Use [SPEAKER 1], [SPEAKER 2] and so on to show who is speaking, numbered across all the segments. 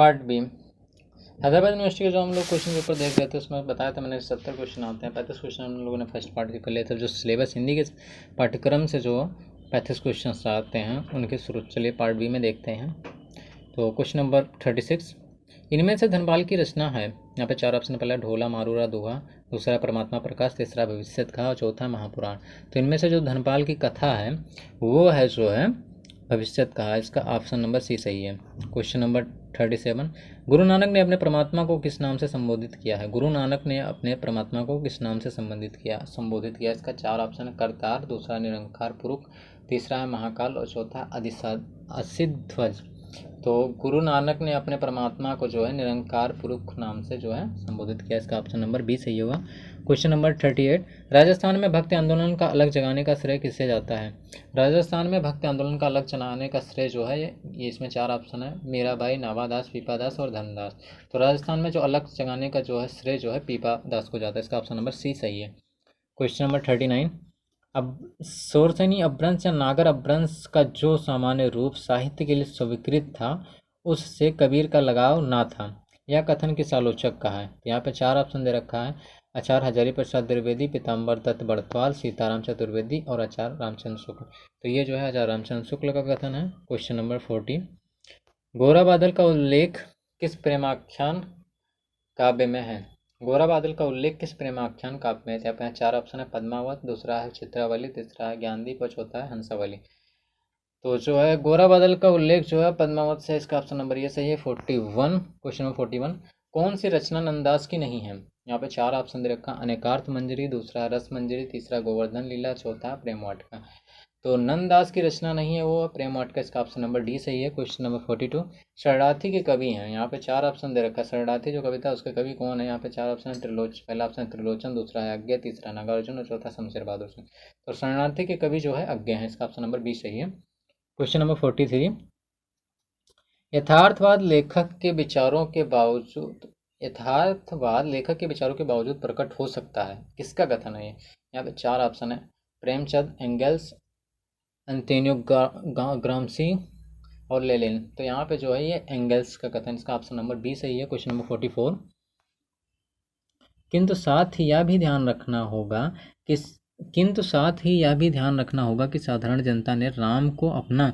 [SPEAKER 1] Part B, Hyderabad university के जो हम लोग क्वेश्चन पेपर देख रहे थे उसमें बताया था मैंने 70 क्वेश्चन आते हैं। 35 क्वेश्चन हम लोगों ने फर्स्ट पार्ट के कर लिए थे। जो सिलेबस हिंदी के पाठ्यक्रम से जो 35 क्वेश्चन आते हैं उनके शुरू चलिए पार्ट बी में देखते हैं। तो क्वेश्चन नंबर 36, इनमें से धनपाल की रचना है। यहाँ पे 4 ऑप्शन, पहला ढोला मारूरा दोहा, दूसरा परमात्मा प्रकाश, तीसरा भविष्यत और चौथा महापुराण। तो इनमें से जो धनपाल की कथा है वो है जो है भविष्यत कहा। इसका ऑप्शन नंबर सी सही है। क्वेश्चन नंबर 37, गुरु नानक ने अपने परमात्मा को किस नाम से संबोधित किया है। गुरु नानक ने अपने परमात्मा को किस नाम से संबोधित किया। इसका 4 ऑप्शन है, करतार, दूसरा निरंकार पुरुष, तीसरा है महाकाल और चौथा असिध्वज। तो गुरु नानक ने अपने परमात्मा को जो है निरंकार पुरुष नाम से जो है संबोधित किया। इसका ऑप्शन नंबर बी सही होगा। क्वेश्चन नंबर 38, राजस्थान में भक्ति आंदोलन का अलग जगाने का श्रेय किससे जाता है। राजस्थान में भक्ति आंदोलन का अलग जगाने का श्रेय जो है ये इसमें 4 ऑप्शन है, मीराबाई, नावादास, पीपादास और धनदास। तो राजस्थान में जो अलग जगाने का जो है श्रेय जो है पीपादास को जाता है। इसका ऑप्शन नंबर सी सही है। क्वेश्चन नंबर 39, अब शोरसेनी अपभ्रंश या नागर अपभ्रंश का जो सामान्य रूप साहित्य के लिए स्वीकृत था उससे कबीर का लगाव ना था। यह कथन किस आलोचक का है। यहाँ पे 4 ऑप्शन दे रखा है, आचार्य हजारी प्रसाद द्विवेदी, पीताम्बर दत्त बड़तवाल, सीताराम चतुर्वेदी और आचार्य रामचंद्र शुक्ल। तो ये जो है आचार्य रामचंद्र शुक्ल का कथन है। क्वेश्चन नंबर 40, गोरा बादल का उल्लेख किस प्रेमाख्यान काव्य में है। गोरा बादल का उल्लेख किस प्रेमाख्यान काव्य में है। यहाँ पे 4 ऑप्शन है, पद्मावत, दूसरा है चित्रावली, तीसरा है ज्ञानदीप और चौथा है हंसावली। तो जो है गोरा बादल का उल्लेख जो है पद्मावत से। इसका ऑप्शन नंबर ये सही है। 41, क्वेश्चन नंबर 41, कौन सी रचना नंदास की नहीं है। यहाँ पे 4 ऑप्शन दे रखा, अनेकार्थ मंजरी, दूसरा रस मंजरी, तीसरा गोवर्धन लीला, चौथा प्रेम वाटिका। तो नंददास की रचना नहीं है वो प्रेम वाटिका। इसका ऑप्शन नंबर डी सही है। क्वेश्चन नंबर 42, शरणार्थी के कवि हैं। यहाँ पे 4 ऑप्शन दे रखा है, शरणार्थी जो कविता उसके कवि कौन है। यहाँ पे 4 ऑप्शन है, पहला ऑप्शन त्रिलोचन, दूसरा है अज्ञे, तीसरा नागार्जुन और चौथा शमशेर बहादुर सिंह। तो शरणार्थी के कवि जो है अज्ञे हैं। इसका ऑप्शन नंबर बी सही है। क्वेश्चन नंबर 43, यथार्थवाद लेखक के विचारों के बावजूद प्रकट हो सकता है। किसका कथन है ये। यहाँ पे 4 ऑप्शन है, प्रेमचंद, एंगल्स, अंतोनियो ग्राम्सी और लेनिन। तो यहाँ पे जो है ये एंगल्स का कथन। इसका ऑप्शन नंबर बी सही है। क्वेश्चन नंबर 44, किंतु साथ ही यह भी ध्यान रखना होगा कि साधारण जनता ने राम को अपना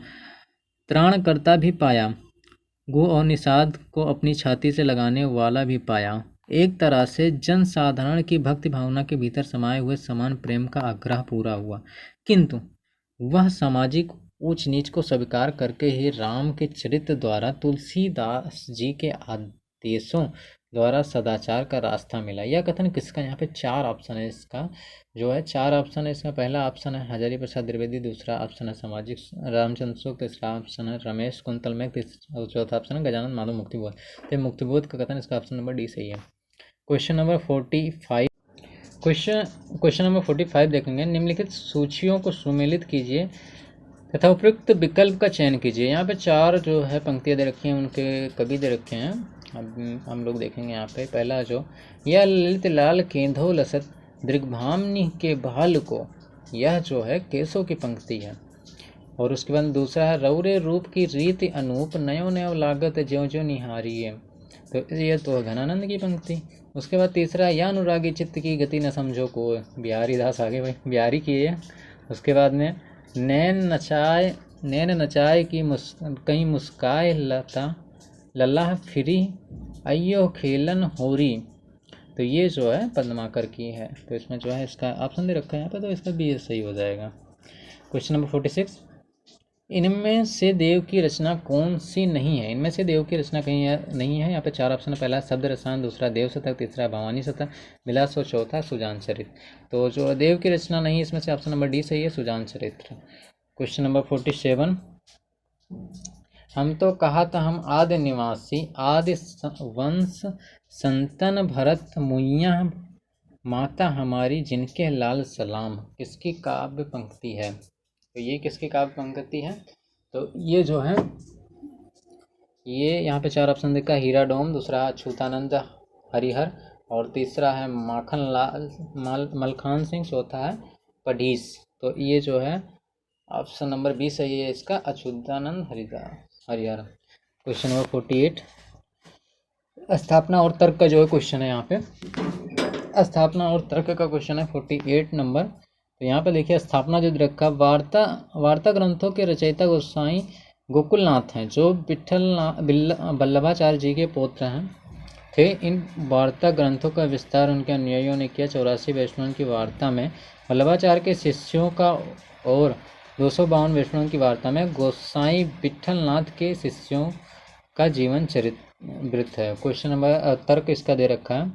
[SPEAKER 1] त्राणकर्ता भी पाया, गो और निषाद को अपनी छाती से लगाने वाला भी पाया। एक तरह से जन साधारण की भक्ति भावना के भीतर समाये हुए समान प्रेम का आग्रह पूरा हुआ, किंतु वह सामाजिक ऊंच नीच को स्वीकार करके ही राम के चरित्र द्वारा तुलसीदास जी के आदेशों द्वारा सदाचार का रास्ता मिला। यह कथन किसका। यहाँ पे 4 ऑप्शन है, इसका जो है 4 ऑप्शन है। इसका पहला ऑप्शन है हजारी प्रसाद द्विवेदी, दूसरा ऑप्शन है सामाजिक रामचंद्र शुक्ल, तीसरा ऑप्शन है रमेश कुंतल में, चौथा ऑप्शन है गजानन माधव मुक्तिबोध। तो मुक्तिबोध का कथन, इसका ऑप्शन नंबर डी सही है। क्वेश्चन नंबर 45, क्वेश्चन नंबर 45 देखेंगे, निम्नलिखित सूचियों को सुमेलित कीजिए तथा उपयुक्त विकल्प का चयन कीजिए। यहाँ पे 4 जो है पंक्तियाँ दे रखी हैं, उनके कवि दे रखे हैं। अब हम लोग देखेंगे यहाँ पे पहला जो, यह ललित लाल केंधो लसत दृग्भामनि के भाल को, यह जो है केसों की पंक्ति है। और उसके बाद दूसरा है, रौरे रूप की रीति अनूप नयो नयो लागत ज्यों ज्यों निहारिये। तो ये तो घनानंद की पंक्ति। उसके बाद तीसरा, या अनुरागी चित्त की गति न समझो को, बिहारी दास आगे भाई बिहारी की है। उसके बाद में नैन नचाए की कहीं मुस्काए लता लल्लाह फिरी अयो खेलन होरी। तो ये जो है पद्माकर की है। तो इसमें जो है इसका ऑप्शन दे रखा है यहाँ पे, तो इसका भी सही हो जाएगा। क्वेश्चन नंबर 46, इनमें से देव की रचना कौन सी नहीं है। इनमें से देव की रचना कहीं नहीं है। यहाँ पे 4 ऑप्शन है, पहला शब्द रसायन, दूसरा देव शतक, तीसरा भवानी शतक विलास और चौथा सुजान चरित्र। तो जो देव की रचना नहीं है इसमें से ऑप्शन नंबर डी सही है, सुजान चरित्र। क्वेश्चन नंबर 47, हम तो कहा था हम आदि निवासी आदि वंश संतन भरत मुइया माता हमारी जिनके लाल सलाम, किसकी काव्य पंक्ति है। तो ये किसकी काव्य पंक्ति है। तो ये जो है ये यहाँ पे 4 ऑप्शन देखा, हीरा डोम, दूसरा अछूतानंद हरिहर और तीसरा है माखन लाल मलखान सिंह, चौथा है पढ़ीस। तो ये जो है ऑप्शन नंबर बी सही है इसका, अछूतानंद हरिहर। क्वेश्चन नंबर 48, स्थापना और तर्क का जो है क्वेश्चन है यहाँ पे, स्थापना और तर्क का क्वेश्चन है 48 नंबर। तो यहाँ पे देखिए स्थापना जो रखा, वार्ता ग्रंथों के रचयिता गोसाई गोकुलनाथ हैं, जो वल्लभाचार्य जी के पौत्र हैं थे। इन वार्ता ग्रंथों का विस्तार उनके अनुयायियों ने किया। 84 वैष्णवों की वार्ता में वल्लभाचार्य के शिष्यों का और 252 वैष्णवों की वार्ता में गोसाई विठलनाथ के शिष्यों का जीवन चरित्र वृत्त है। क्वेश्चन नंबर तर्क इसका दे रखा है,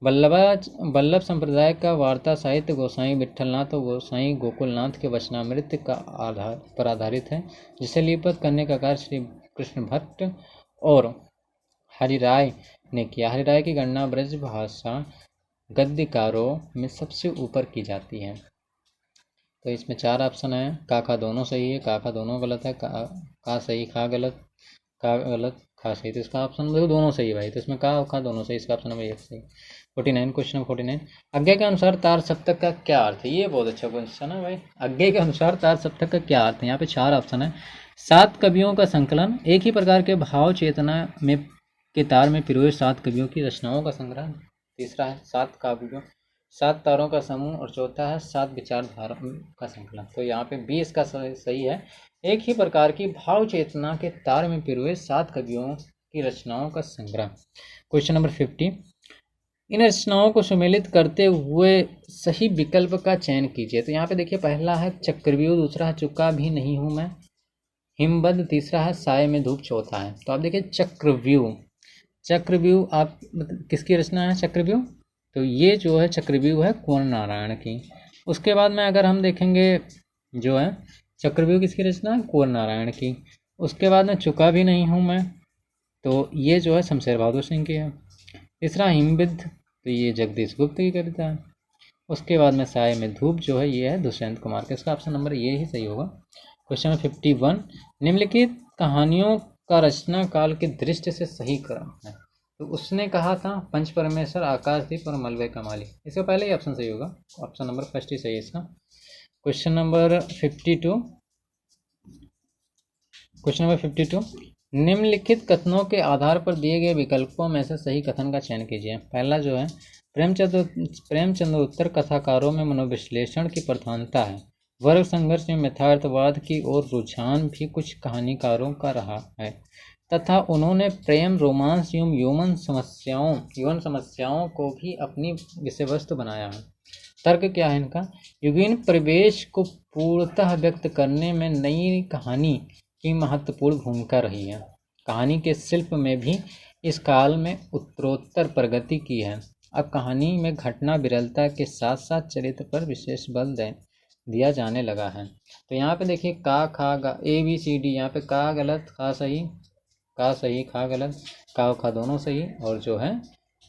[SPEAKER 1] वल्लभ संप्रदाय का वार्ता साहित्य गोसाई विठलनाथ और गोसाई गोकुलनाथ के वचनामृत का आधारित है, जिसे लिपिबद्ध करने का कार्य श्री कृष्ण भट्ट और हरिराय ने किया। हरिराय की गणना ब्रज भाषा गद्यकारों में सबसे ऊपर की जाती है। तो इसमें 4 ऑप्शन है, का दोनों सही है, का दोनों गलत है, का सही खा गलत, का गलत खा सही। तो इसका ऑप्शन देखो दोनों सही है भाई, तो इसमें का दोनों सही, इसका ऑप्शन नंबर 1 सही। 49 क्वेश्चन नंबर 49, आज्ञा के अनुसार तार सप्तक का क्या अर्थ है? ये बहुत अच्छा क्वेश्चन है भाई। आज्ञा के अनुसार तार सप्तक का क्या अर्थ है? यहाँ पे 4 ऑप्शन है, 7 कवियों का संकलन, एक ही प्रकार के भाव चेतना में के तार में पिरोए 7 कवियों की रचनाओं का संग्रह, तीसरा है 7 काव्यों 7 तारों का समूह, और चौथा है 7 विचारधारा का संकलन। तो यहाँ पे 20 का सही है, एक ही प्रकार की भाव चेतना के तार में पिरोए 7 कवियों की रचनाओं का संग्रह। क्वेश्चन नंबर 50, इन रचनाओं को सम्मिलित करते हुए सही विकल्प का चयन कीजिए। तो यहाँ पे देखिए पहला है चक्रव्यूह, दूसरा है चुका भी नहीं हूँ मैं, हिमबद्ध, तीसरा है साय में धूप, चौथा है। तो आप देखिए चक्रव्यूह, चक्रव्यूह आप किसकी रचना है चक्रव्यूह? तो ये जो है चक्रव्यूह है कुंवर नारायण की। उसके बाद में अगर हम देखेंगे जो है चक्रव्यूह किसकी रचना है? कुंवर नारायण की। उसके बाद में चुका भी नहीं हूँ मैं, तो ये जो है शमशेर बहादुर सिंह की है। तीसरा हिमबिद्ध, तो ये जगदीश गुप्त की कविता है। उसके बाद में साय में धूप जो है ये है दुष्यंत कुमार का। इसका ऑप्शन नंबर ये ही सही होगा। क्वेश्चन नंबर 51, निम्नलिखित कहानियों का रचना काल की दृष्टि से सही क्रम है। तो उसने कहा था पंच परमेश्वर, आकाशदीप और मलबे का मालिक। इसका पहले ही ऑप्शन सही होगा, ऑप्शन नंबर फर्स्ट ही सही है इसका। क्वेश्चन नंबर 52, क्वेश्चन नंबर 52, निम्नलिखित कथनों के आधार पर दिए गए विकल्पों में से सही कथन का चयन कीजिए। पहला जो है प्रेमचंद्रोत्तर कथाकारों में मनोविश्लेषण की प्रधानता है, वर्ग संघर्ष में यथार्थवाद की ओर रुझान भी कुछ कहानीकारों का रहा है, तथा उन्होंने प्रेम, रोमांस एवं यौन समस्याओं को भी अपनी विषय वस्तु बनाया है। तर्क क्या है इनका? युगीन परिवेश को पूर्णतः व्यक्त करने में नई कहानी की महत्वपूर्ण भूमिका रही है। कहानी के शिल्प में भी इस काल में उत्तरोत्तर प्रगति की है। अब कहानी में घटना विरलता के साथ साथ चरित्र पर विशेष बल दिया जाने लगा है। तो यहाँ पे देखिए का खा गा ABCD, यहाँ पे का गलत खा सही, का सही खा गलत, का खा दोनों सही, और जो है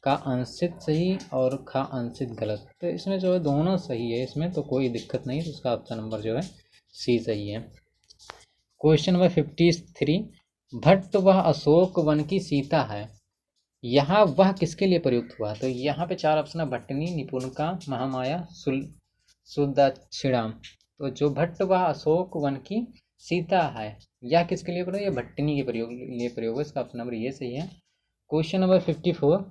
[SPEAKER 1] का अंशित सही और खा अंशित गलत। तो इसमें जो है दोनों सही है, इसमें तो कोई दिक्कत नहीं। तो उसका ऑप्शन नंबर जो है C सही है। क्वेश्चन नंबर 53, भट्ट वह अशोक वन की सीता है, यहाँ वह किसके लिए प्रयुक्त हुआ? तो यहाँ पे 4 ऑप्शन है, भट्टनी, निपुणिका, महामाया, सुदक्षिणा। तो जो भट्ट वह अशोक वन की सीता है, यह किसके लिए प्रयोग? यह भट्टनी के लिए प्रयोग है। इसका ऑप्शन नंबर ये सही है। क्वेश्चन नंबर 54,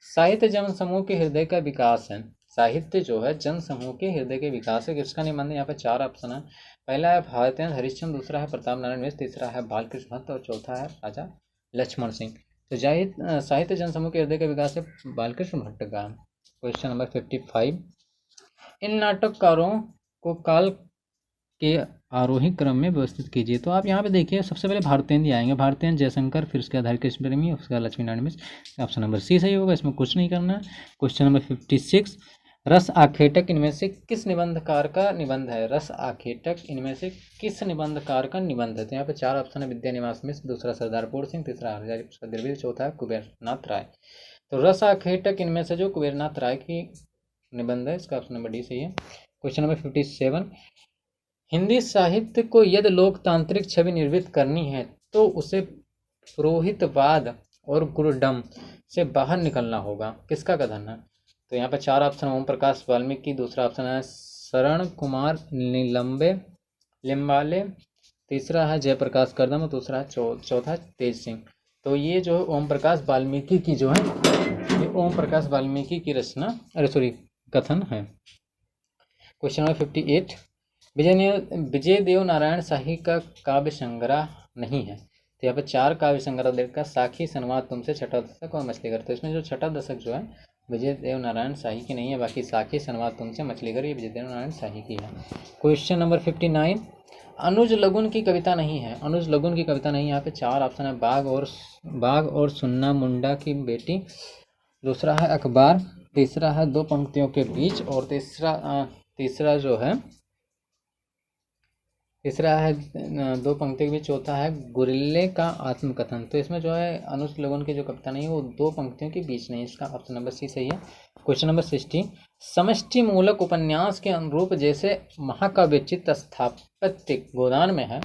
[SPEAKER 1] साहित्य जन समूह के हृदय का विकास है। साहित्य जो है जन समूह के हृदय के विकास है, किसका निबंध है? यहाँ पे 4 ऑप्शन है, पहला है भारतेंद्र हरिश्चंद्र, दूसरा है प्रताप नारायण मिश्र, तीसरा है बालकृष्ण भट्ट, और चौथा है राजा लक्ष्मण सिंह। तो साहित्य जन समूह के हृदय का विकास है बालकृष्ण भट्ट का। क्वेश्चन नंबर 55, इन नाटककारों को काल के आरोही क्रम में व्यवस्थित कीजिए। तो आप यहाँ पे देखिए सबसे पहले भारतेंद्र आएंगे, भारतेंद्र जयशंकर, फिर उसके बाद हरिकृष्ण प्रेमी, उसके बाद Lakshmi Narayan Mishra. Option number C सही होगा, इसमें कुछ नहीं करना है। क्वेश्चन नंबर 56, रस आखेटक इनमें से किस निबंधकार का निबंध है? रस आखेटक इनमें से किस निबंधकार का निबंध है? तो यहाँ पे 4 ऑप्शन है, विद्यानिवास मिश्र, दूसरा सरदार पूर्ण सिंह, तीसरा हरिहर द्रविड़, चौथा है कुबेरनाथ राय। तो रस आखेटक इनमें से जो कुबेरनाथ राय की निबंध है, इसका ऑप्शन नंबर D सही है। क्वेश्चन नंबर 57, हिंदी साहित्य को यदि लोकतांत्रिक छवि निर्मित करनी है तो उसे पुरोहितवाद और गुरुडम से बाहर निकलना होगा, किसका कथन है? तो यहाँ पर 4 ऑप्शन, ओम प्रकाश वाल्मीकि, दूसरा ऑप्शन है शरण कुमार लिम्बाले, तीसरा है जयप्रकाश करदम, और दूसरा है चौथा तेज सिंह। तो ये जो है ओम प्रकाश वाल्मीकि की जो है, ये ओम प्रकाश वाल्मीकि की रचना, अरे सॉरी, कथन है। क्वेश्चन नंबर 58, विजय देव नारायण शाही का काव्य संग्रह नहीं है। तो यहाँ पे 4 काव्य संग्रह देखा, साखी, संवाद तुमसे, छठा दशक और मछलीघर। तो इसमें जो छठा दशक जो है विजय देव नारायण शाही की नहीं है, बाकी साखी, संवाद तुमसे, मछलीघर ये विजय देव नारायण शाही की है। क्वेश्चन नंबर 59, अनुज लघुन की कविता नहीं है। अनुज लघुन की कविता नहीं, यहाँ पे 4 ऑप्शन है। बाघ और सुन्ना मुंडा की बेटी, दूसरा है अखबार, तीसरा है 2 पंक्तियों के बीच, और तीसरा है 2 पंक्तियों के बीच, चौथा है गुरिल्ले का आत्मकथन। तो इसमें जो है अनुज लघुन की जो कविता नहीं है वो 2 पंक्तियों के बीच नहीं, इसका ऑप्शन नंबर सी सही है। क्वेश्चन नंबर 60, समष्टि मूलक उपन्यास के अनुरूप जैसे महाकाव्यचित स्थापत्य गोदान में है,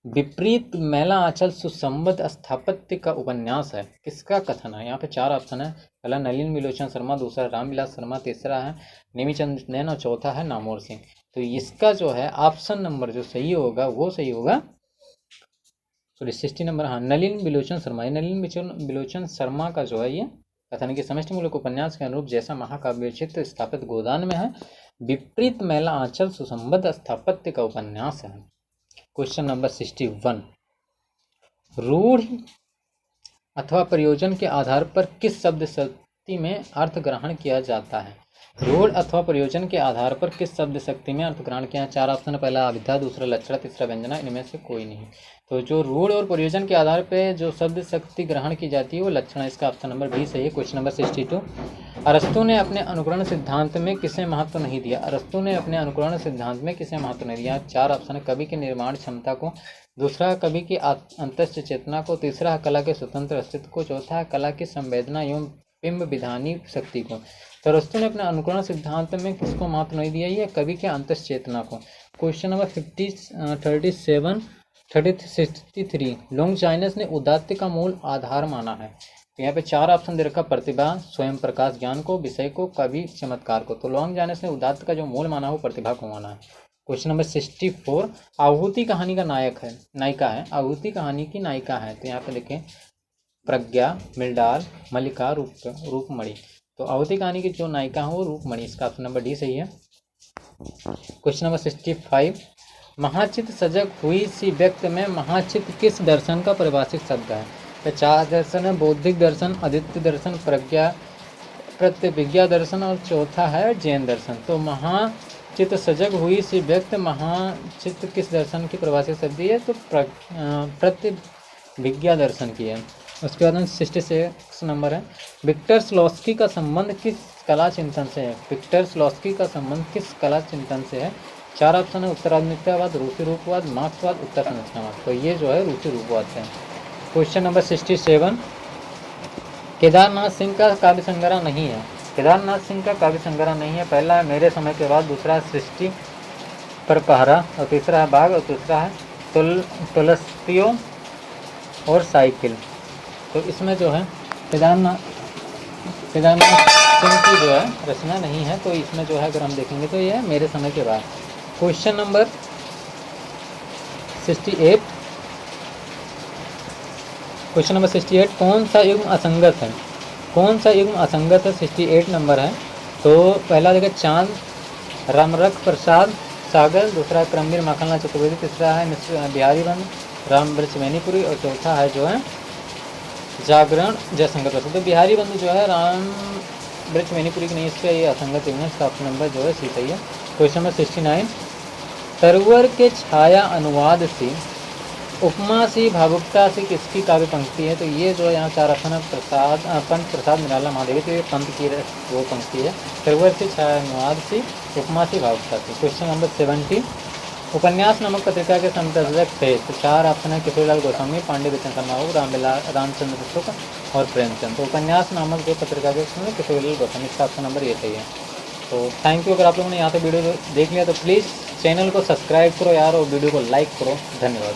[SPEAKER 1] विपरीत मैला आंचल सुसंबद्ध स्थापत्य का उपन्यास है, किसका कथन है। यहाँ पे 4 ऑप्शन है। पहला नलिन बिलोचन शर्मा, दूसरा रामविलास शर्मा, तीसरा है नेमीचंद नैन और चौथा है नामोर सिंह। तो इसका जो है ऑप्शन नंबर जो सही होगा वो सही होगा, सॉरी 60 नंबर, हाँ, नलिन बिलोचन शर्मा। नलिन बिलोचन शर्मा का जो है ये कथन है कि समष्टि मूलक उपन्यास के अनुरूप जैसा महाकाव्य चित्र स्थापित गोदान में है, विपरीत मैला आंचल सुसंबद्ध स्थापत्य का उपन्यास है। क्वेश्चन नंबर 61, रूढ़ अथवा प्रयोजन के आधार पर किस शब्द शक्ति में अर्थ ग्रहण किया जाता है। रूढ़ अथवा प्रयोजन के आधार पर किस शब्द शक्ति में अर्थ ग्रहण किया। 4 ऑप्शन, पहला अभिधा, दूसरा लक्षण, तीसरा व्यंजना, इनमें से कोई नहीं। तो जो रूढ़ और प्रयोजन के आधार पर जो शब्द शक्ति ग्रहण की जाती है वो लक्षण है, इसका ऑप्शन नंबर बी सही है। क्वेश्चन नंबर 62, अरस्तु ने अपने अनुकरण सिद्धांत में किसे महत्व नहीं दिया। अरस्तु ने अपने अनुकरण सिद्धांत में किसे महत्व नहीं दिया। 4 ऑप्शन है, कवि की निर्माण क्षमता को, दूसरा कवि की अंतस्थ चेतना को, तीसरा है कला के स्वतंत्र अस्तित्व को, चौथा है कला की संवेदना एवं बिंब विधानी शक्ति को। तो अरस्तु ने अपने अनुकरण सिद्धांत में किसको महत्व नहीं दिया, ये कवि के अंतस्थ चेतना को। क्वेश्चन नंबर 63, लॉन्गजाइनस ने उदात्त का मूल आधार माना है। तो यहाँ पे 4 ऑप्शन दे रखा, प्रतिभा, स्वयं प्रकाश ज्ञान को, विषय को, कवि, चमत्कार को। तो लॉन्गजाइनस ने उदात्त का जो मूल माना है वो प्रतिभा को माना है। क्वेश्चन नंबर 64, आहुति कहानी का नायिका है। आहुति कहानी की नायिका है। तो यहाँ पे देखें, प्रज्ञा, मिल्डाल, मल्लिका, रूपमणि। तो आहुति कहानी की जो नायिका है वो रूपमणि, इसका ऑप्शन नंबर डी सही है। क्वेश्चन नंबर 65, महाचित सजग हुई सी व्यक्त में महाचित किस दर्शन का परिभाषित शब्द है। तो 4 दर्शन है, बौद्धिक दर्शन, आदित्य दर्शन, प्रतिविज्ञा दर्शन और चौथा है जैन दर्शन। तो महाचित सजग हुई सी व्यक्त, महाचित किस दर्शन की परिभाषित शब्द है, तो प्रतिविज्ञा दर्शन की है। उसके बाद 66 नंबर है, विक्टर स्लॉस्की का संबंध किस कला चिंतन से है। विक्टर स्लॉस्की का संबंध किस कला चिंतन से है। 4 ऑप्शन है, उत्तराधुनिकतावाद, रूसी रूपवाद, मार्क्सवाद, उत्तर संरचनावाद। तो ये जो है रूसी रूपवाद से है। क्वेश्चन नंबर 67, केदारनाथ सिंह का काव्य संग्रह नहीं है। केदारनाथ सिंह का काव्य संग्रह नहीं है। पहला है मेरे समय के बाद, दूसरा है सृष्टि पर पहरा, और तीसरा है बाघ, और तीसरा है तुलस्तियों और साइकिल। तो इसमें जो है केदारनाथ सिंह की जो है रचना नहीं है। तो इसमें जो है अगर हम देखेंगे तो ये है मेरे समय के बाद। क्वेश्चन नंबर 68, क्वेश्चन नंबर 68, कौन सा युग्म असंगत है। कौन सा युग्म असंगत है, 68 नंबर है। तो पहला देखिए, चांद, रामरख प्रसाद सागर, दूसरा है क्रमवीर माखनलाल चतुर्वेदी, तीसरा है बिहारी बंद राम वृक्ष मैनीपुरी, और चौथा है जो है जागरण जयशंकर प्रसाद। तो बिहारी बंधु जो है राम वृक्ष मैनीपुरी की नहीं, इसका ये असंगत युग्म है, इसका ऑप्शन नंबर जो है सी सही है। क्वेश्चन नंबर 69, तरवर के छाया अनुवाद से उपमा सी भावुकता से किसकी काव्य पंक्ति है। तो ये जो है यहाँ 4 ऑप्शन है, पंत प्रसाद निराला महादेवी। तो ये पंत की वो पंक्ति है, तरवर से छाया अनुवाद से उपमा सी भावुकता से। क्वेश्चन नंबर 70, उपन्यास नामक पत्रिका के संपादक थे। तो 4 ऑप्शन है, किशोरीलाल गोस्वामी, पांडे बच्चन शर्मा, रामचंद्र शुक्ल और प्रेमचंद। तो उपन्यास नामक जो पत्रिका के किशोरीलाल गोस्वामी, इसका ऑप्शन नंबर ये सही है। तो थैंक यू। अगर आप लोगों ने यहाँ तक वीडियो देख लिया तो प्लीज़ चैनल को सब्सक्राइब करो यार, और वीडियो को लाइक करो। धन्यवाद।